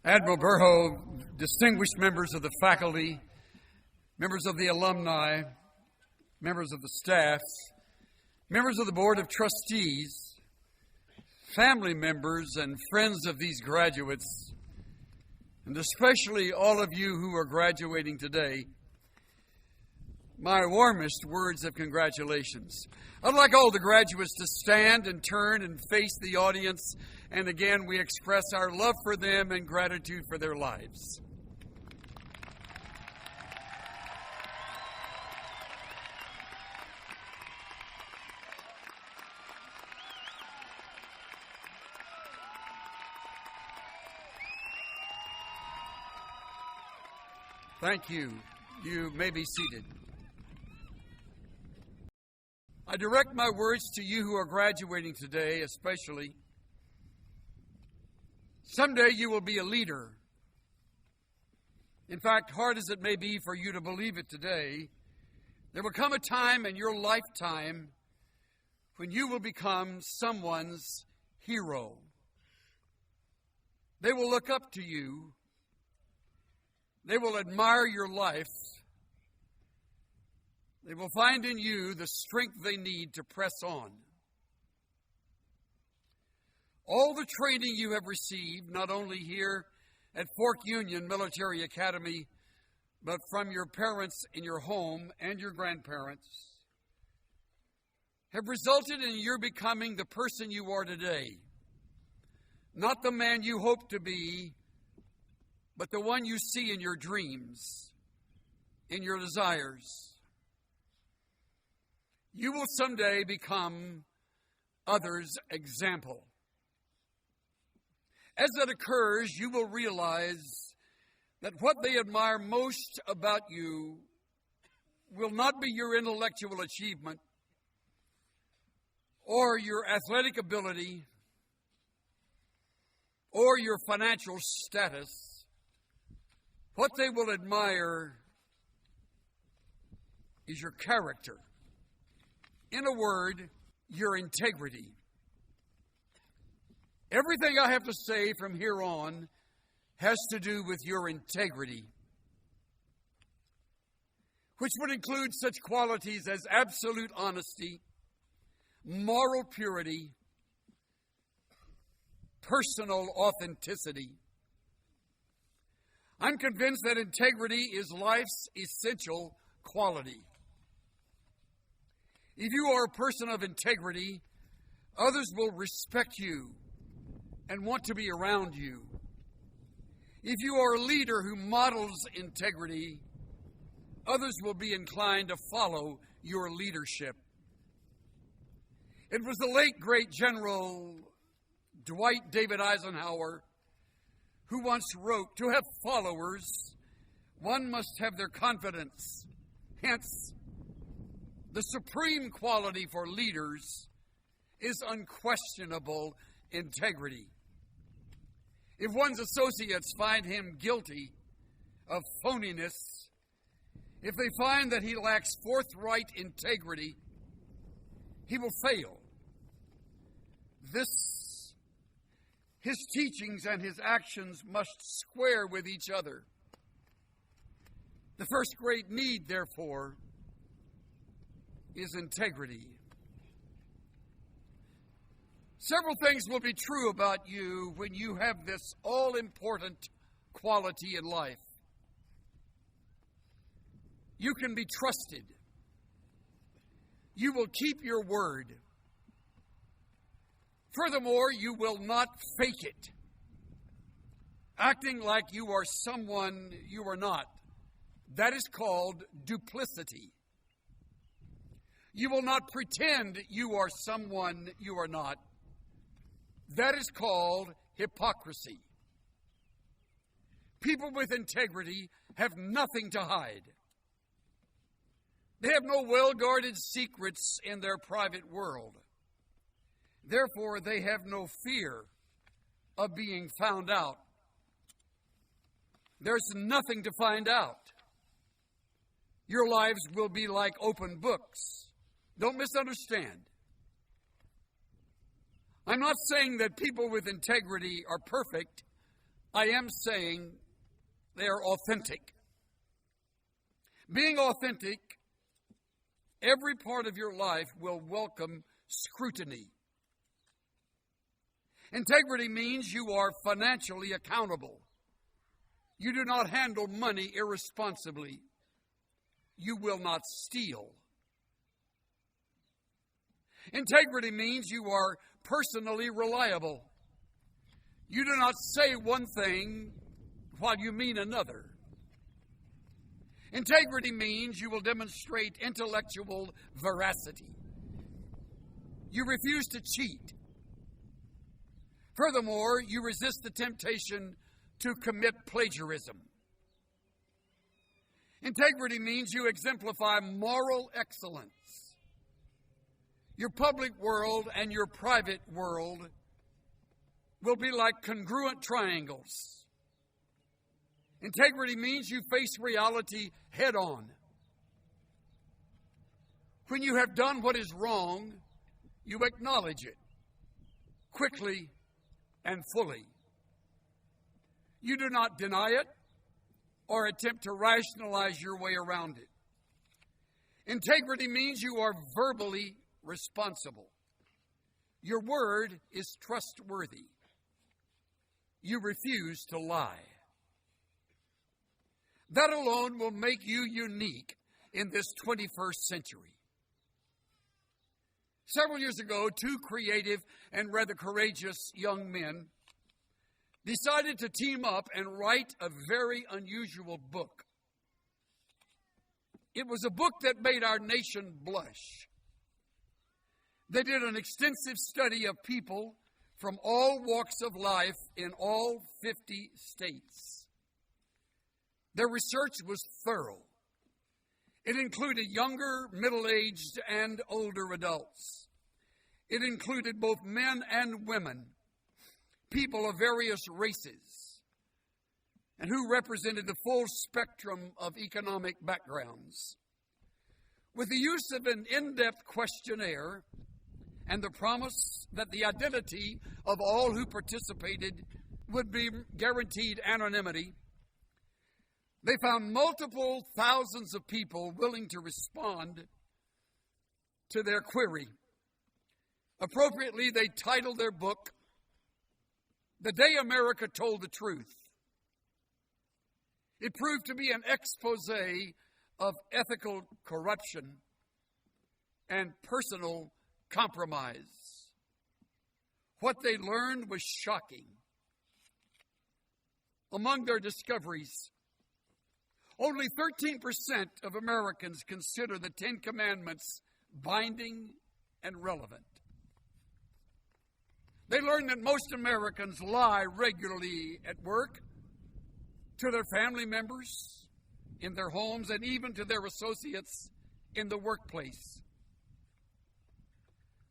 Admiral Burho, distinguished members of the faculty, members of the alumni, members of the staff, members of the Board of Trustees, family members and friends of these graduates, and especially all of you who are graduating today, my warmest words of congratulations. I'd like all the graduates to stand and turn and face the audience, and again we express our love for them and gratitude for their lives. Thank you. You may be seated. I direct my words to you who are graduating today, especially. Someday you will be a leader. In fact, hard as it may be for you to believe it today, there will come a time in your lifetime when you will become someone's hero. They will look up to you. They will admire your life. They will find in you the strength they need to press on. All the training you have received, not only here at Fork Union Military Academy, but from your parents in your home and your grandparents, have resulted in your becoming the person you are today. Not the man you hope to be, but the one you see in your dreams, in your desires. You will someday become others' example. As that occurs, you will realize that what they admire most about you will not be your intellectual achievement or your athletic ability or your financial status. What they will admire is your character. In a word, your integrity. Everything I have to say from here on has to do with your integrity, which would include such qualities as absolute honesty, moral purity, personal authenticity. I'm convinced that integrity is life's essential quality. If you are a person of integrity, others will respect you and want to be around you. If you are a leader who models integrity, others will be inclined to follow your leadership. It was the late, great General Dwight David Eisenhower who once wrote, "To have followers, one must have their confidence. Hence, the supreme quality for leaders is unquestionable integrity. If one's associates find him guilty of phoniness, if they find that he lacks forthright integrity, he will fail. His teachings and his actions must square with each other. The first great need, therefore, is integrity." Several things will be true about you when you have this all-important quality in life. You can be trusted. You will keep your word. Furthermore, you will not fake it, acting like you are someone you are not. That is called duplicity. You will not pretend you are someone you are not. That is called hypocrisy. People with integrity have nothing to hide. They have no well-guarded secrets in their private world. Therefore, they have no fear of being found out. There's nothing to find out. Your lives will be like open books. Don't misunderstand. I'm not saying that people with integrity are perfect, I am saying they are authentic. Being authentic, every part of your life will welcome scrutiny. Integrity means you are financially accountable. You do not handle money irresponsibly. You will not steal. Integrity means you are personally reliable. You do not say one thing while you mean another. Integrity means you will demonstrate intellectual veracity. You refuse to cheat. Furthermore, you resist the temptation to commit plagiarism. Integrity means you exemplify moral excellence. Your public world and your private world will be like congruent triangles. Integrity means you face reality head on. When you have done what is wrong, you acknowledge it quickly and fully. You do not deny it or attempt to rationalize your way around it. Integrity means you are verbally responsible. Your word is trustworthy. You refuse to lie. That alone will make you unique in this 21st century. Several years ago, two creative and rather courageous young men decided to team up and write a very unusual book. It was a book that made our nation blush. They did an extensive study of people from all walks of life in all 50 states. Their research was thorough. It included younger, middle-aged, and older adults. It included both men and women, people of various races, and who represented the full spectrum of economic backgrounds. With the use of an in-depth questionnaire and the promise that the identity of all who participated would be guaranteed anonymity, they found multiple thousands of people willing to respond to their query. Appropriately, they titled their book, "The Day America Told the Truth." It proved to be an expose of ethical corruption and personal compromise. What they learned was shocking. Among their discoveries, only 13% of Americans consider the Ten Commandments binding and relevant. They learned that most Americans lie regularly at work, to their family members, in their homes, and even to their associates in the workplace.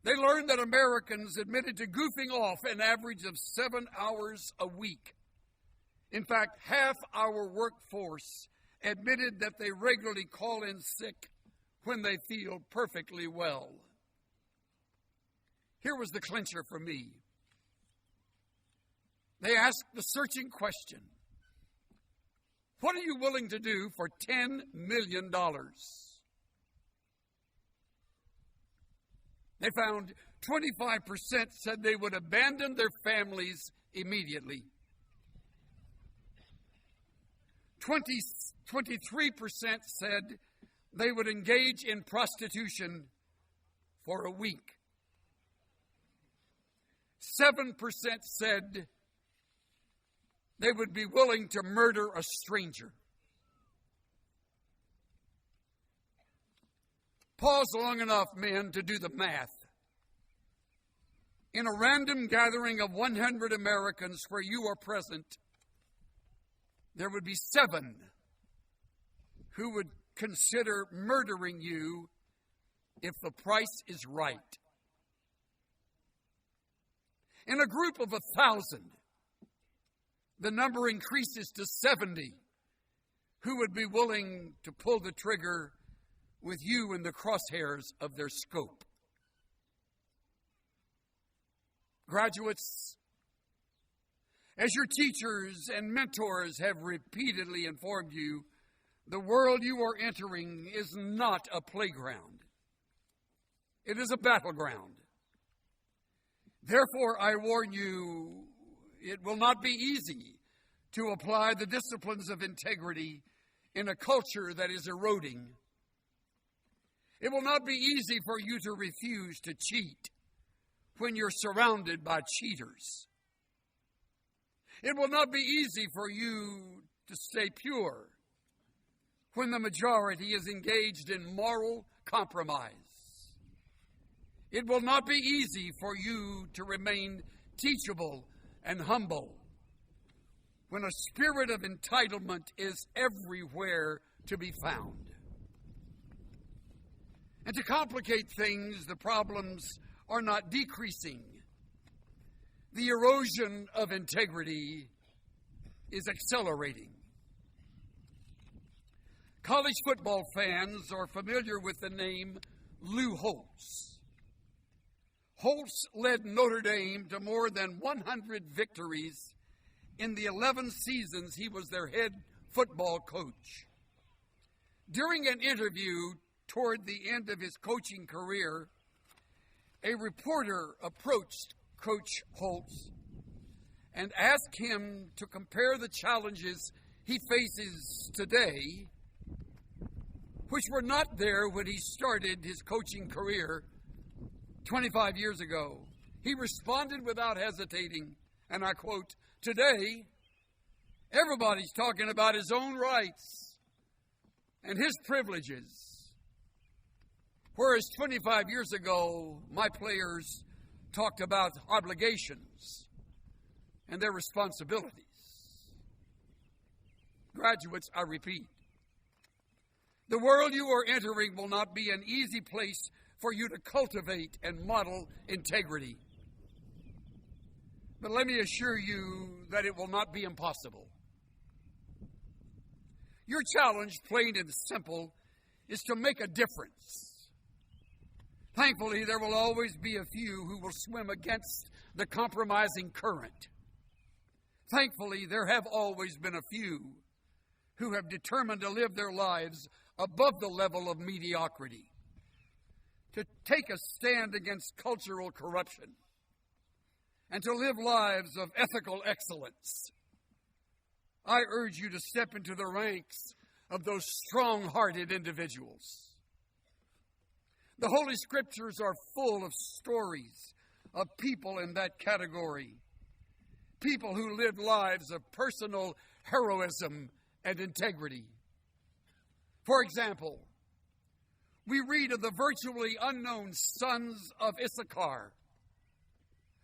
They learned that Americans admitted to goofing off an average of 7 hours a week. In fact, half our workforce admitted that they regularly call in sick when they feel perfectly well. Here was the clincher for me. They asked the searching question, what are you willing to do for $10 million? They found 25% said they would abandon their families immediately. 23% said they would engage in prostitution for a week. 7% said they would be willing to murder a stranger. Pause long enough, men, to do the math. In a random gathering of 100 Americans where you are present, there would be 7 who would consider murdering you if the price is right. In a group of 1,000, the number increases to 70 who would be willing to pull the trigger with you in the crosshairs of their scope. Graduates, As your teachers and mentors have repeatedly informed you, the world you are entering is not a playground. It is a battleground. Therefore, I warn you, it will not be easy to apply the disciplines of integrity in a culture that is eroding. It will not be easy for you to refuse to cheat when you're surrounded by cheaters. It will not be easy for you to stay pure when the majority is engaged in moral compromise. It will not be easy for you to remain teachable and humble when a spirit of entitlement is everywhere to be found. And to complicate things, the problems are not decreasing. The erosion of integrity is accelerating. College football fans are familiar with the name Lou Holtz. Holtz led Notre Dame to more than 100 victories in the 11 seasons he was their head football coach. During an interview toward the end of his coaching career, a reporter approached Coach Holtz and asked him to compare the challenges he faces today, which were not there when he started his coaching career 25 years ago. He responded without hesitating, and I quote, "Today, everybody's talking about his own rights and his privileges, whereas 25 years ago, my players talked about obligations and their responsibilities." Graduates, I repeat, the world you are entering will not be an easy place for you to cultivate and model integrity. But let me assure you that it will not be impossible. Your challenge, plain and simple, is to make a difference. Thankfully, there will always be a few who will swim against the compromising current. Thankfully, there have always been a few who have determined to live their lives above the level of mediocrity, to take a stand against cultural corruption, and to live lives of ethical excellence. I urge you to step into the ranks of those strong-hearted individuals. The Holy Scriptures are full of stories of people in that category, people who lived lives of personal heroism and integrity. For example, we read of the virtually unknown sons of Issachar,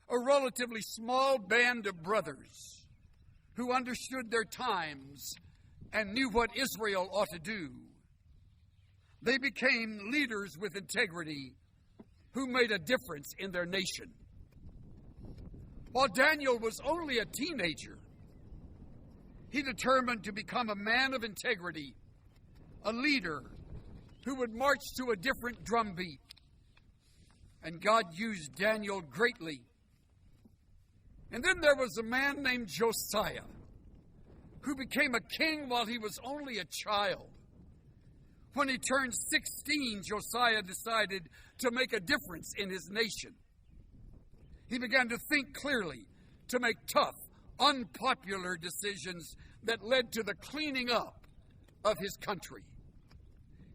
a relatively small band of brothers who understood their times and knew what Israel ought to do. They became leaders with integrity who made a difference in their nation. While Daniel was only a teenager, he determined to become a man of integrity, a leader who would march to a different drumbeat. And God used Daniel greatly. And then there was a man named Josiah, who became a king while he was only a child. When he turned 16, Josiah decided to make a difference in his nation. He began to think clearly, to make tough, unpopular decisions that led to the cleaning up of his country.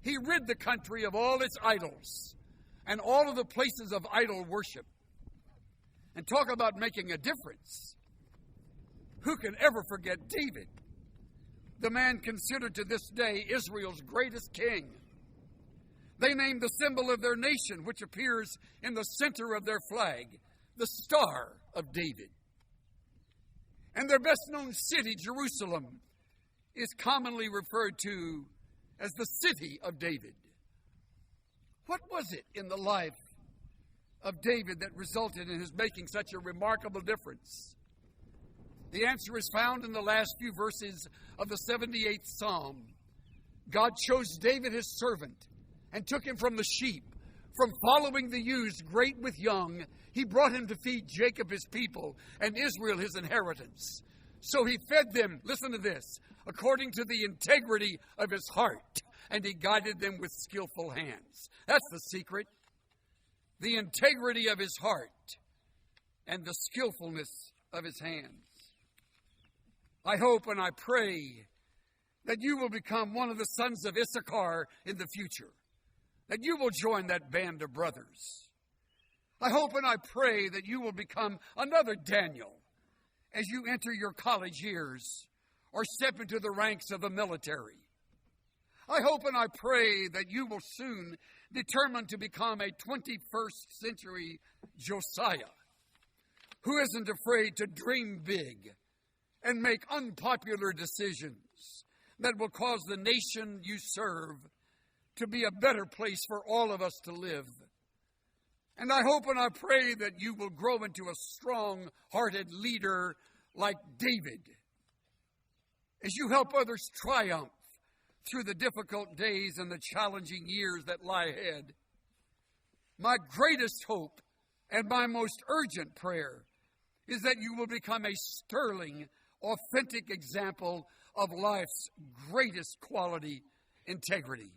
He rid the country of all its idols and all of the places of idol worship. And talk about making a difference. Who can ever forget David, the man considered to this day Israel's greatest king? They named the symbol of their nation, which appears in the center of their flag, the Star of David. And their best-known city, Jerusalem, is commonly referred to as the City of David. What was it in the life of David that resulted in his making such a remarkable difference? The answer is found in the last few verses of the 78th Psalm. God chose David his servant and took him from the sheep, from following the ewes great with young. He brought him to feed Jacob his people and Israel his inheritance. So he fed them, listen to this, according to the integrity of his heart, and he guided them with skillful hands. That's the secret. The integrity of his heart and the skillfulness of his hands. I hope and I pray that you will become one of the sons of Issachar in the future, that you will join that band of brothers. I hope and I pray that you will become another Daniel as you enter your college years or step into the ranks of the military. I hope and I pray that you will soon determine to become a 21st century Josiah, who isn't afraid to dream big and make unpopular decisions that will cause the nation you serve to be a better place for all of us to live. And I hope and I pray that you will grow into a strong-hearted leader like David as you help others triumph through the difficult days and the challenging years that lie ahead. My greatest hope and my most urgent prayer is that you will become a sterling, authentic example of life's greatest quality, integrity.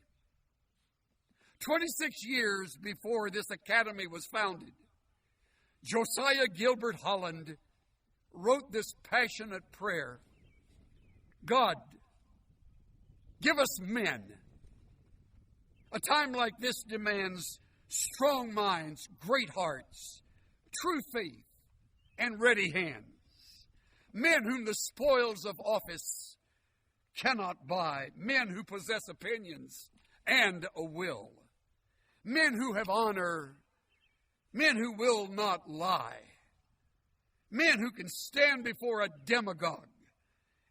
26 years before this academy was founded, Josiah Gilbert Holland wrote this passionate prayer: God, give us men. A time like this demands strong minds, great hearts, true faith, and ready hands. Men whom the spoils of office cannot buy. Men who possess opinions and a will. Men who have honor. Men who will not lie. Men who can stand before a demagogue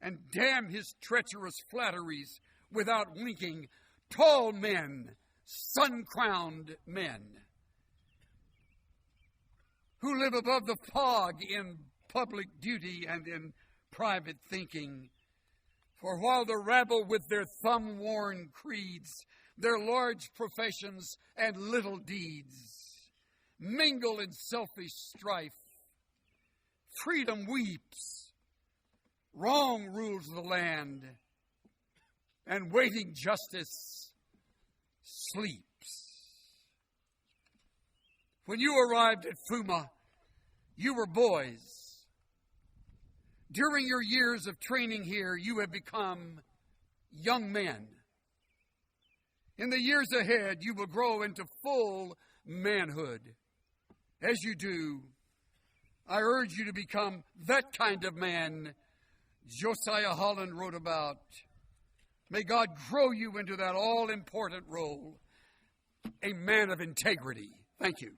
and damn his treacherous flatteries without winking. Tall men, sun-crowned men, who live above the fog in public duty and in private thinking. For while the rabble with their thumb-worn creeds, their large professions and little deeds mingle in selfish strife, freedom weeps, wrong rules the land, and waiting justice sleeps. When you arrived at Fuma, you were boys. During your years of training here, you have become young men. In the years ahead, you will grow into full manhood. As you do, I urge you to become that kind of man Josiah Holland wrote about. May God grow you into that all-important role, a man of integrity. Thank you.